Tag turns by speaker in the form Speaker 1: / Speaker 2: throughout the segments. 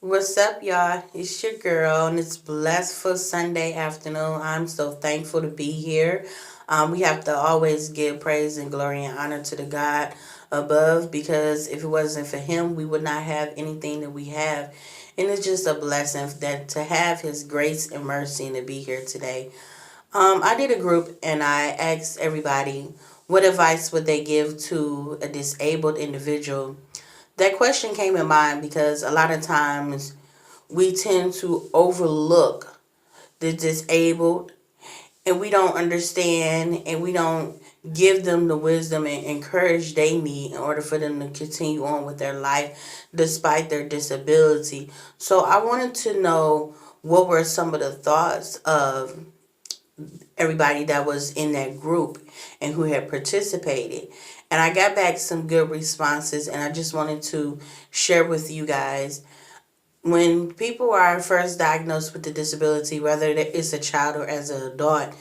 Speaker 1: What's up, y'all? It's your girl, and it's blessed Sunday afternoon. I'm so thankful to be here. We have to always give praise and glory and honor to the God above because if it wasn't for Him, we would not have anything that we have. And it's just a blessing that to have His grace and mercy and to be here today. I did a group and I asked everybody what advice would they give to a disabled individual. That question came in mind because a lot of times we tend to overlook the disabled and we don't understand and we don't give them the wisdom and encourage they need in order for them to continue on with their life despite their disability. So I wanted to know what were some of the thoughts of everybody that was in that group and who had participated. And I got back some good responses and I just wanted to share with you guys. When people are first diagnosed with a disability, whether it's a child or as an adult,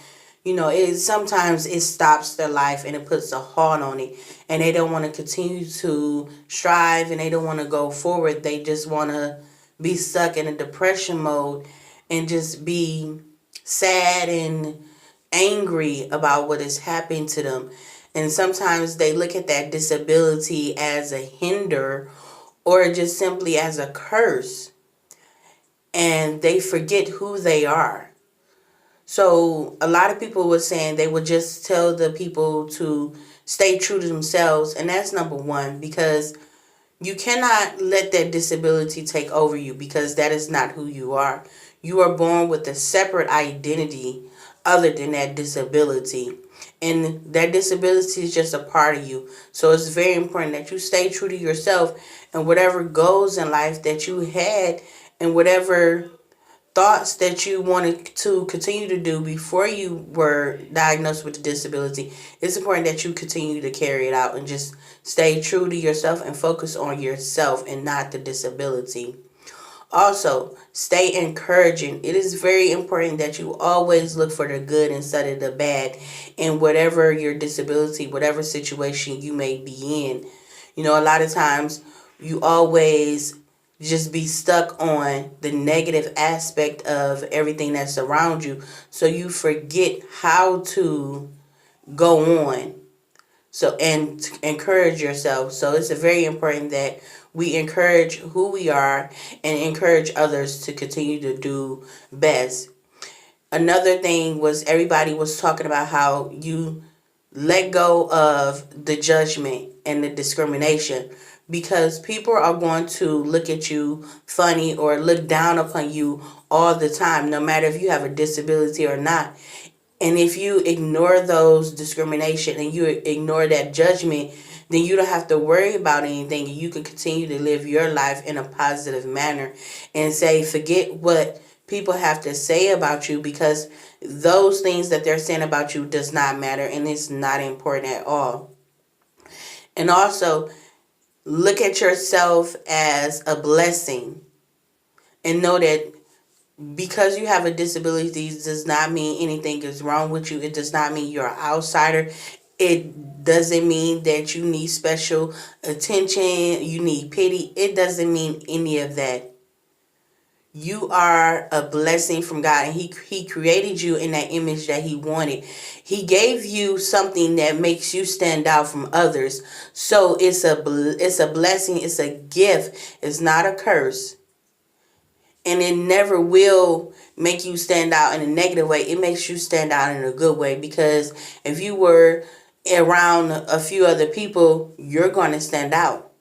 Speaker 1: sometimes it stops their life and it puts a halt on it, and they don't want to continue to strive and they don't want to go forward. They just want to be stuck in a depression mode and just be sad and angry about what is happening to them. And sometimes they look at that disability as a hinder or just simply as a curse, and they forget who they are. So a lot of people were saying they would just tell the people to stay true to themselves, and that's number one, because you cannot let that disability take over you because that is not who you are. You are born with a separate identity other than that disability. And that disability is just a part of you. So it's very important that you stay true to yourself and whatever goals in life that you had and whatever thoughts that you wanted to continue to do before you were diagnosed with a disability, it's important that you continue to carry it out and just stay true to yourself and focus on yourself and not the disability. Also, stay encouraging. It is very important that you always look for the good instead of the bad in whatever your disability, whatever situation you may be in. A lot of times you always just be stuck on the negative aspect of everything that's around you. So you forget how to go on. So, and encourage yourself. So it's very important that we encourage who we are and encourage others to continue to do best. Another thing was everybody was talking about how you let go of the judgment and the discrimination, because people are going to look at you funny or look down upon you all the time, no matter if you have a disability or not. And if you ignore those discrimination and you ignore that judgment, then you don't have to worry about anything. You can continue to live your life in a positive manner and say, forget what people have to say about you, because those things that they're saying about you does not matter and it's not important at all. And also, look at yourself as a blessing and know that because you have a disability does not mean anything is wrong with you. It does not mean you're an outsider. It doesn't mean that you need special attention, you need pity. It doesn't mean any of that. You are a blessing from God, and he created you in that image that he wanted. He gave you something that makes you stand out from others. So it's a blessing, it's a gift. It's not a curse. And it never will make you stand out in a negative way. It makes you stand out in a good way, because if you were around a few other people, you're going to stand out.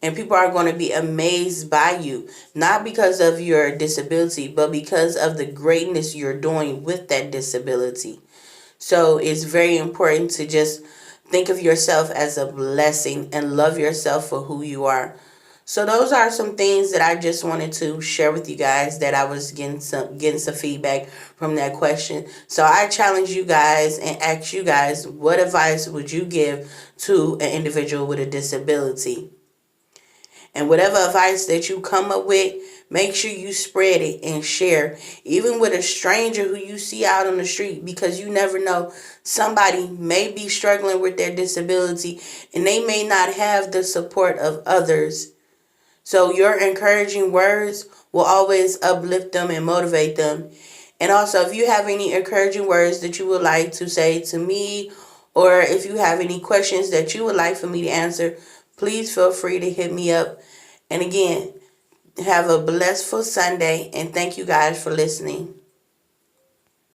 Speaker 1: And people are going to be amazed by you, not because of your disability, but because of the greatness you're doing with that disability. So it's very important to just think of yourself as a blessing and love yourself for who you are. So those are some things that I just wanted to share with you guys, that I was getting some feedback from that question. So I challenge you guys and ask you guys, what advice would you give to an individual with a disability? And whatever advice that you come up with, make sure you spread it and share, even with a stranger who you see out on the street, because you never know. Somebody may be struggling with their disability and they may not have the support of others. So your encouraging words will always uplift them and motivate them. And also, if you have any encouraging words that you would like to say to me, or if you have any questions that you would like for me to answer, please feel free to hit me up. And again, have a blissful Sunday, and thank you guys for listening.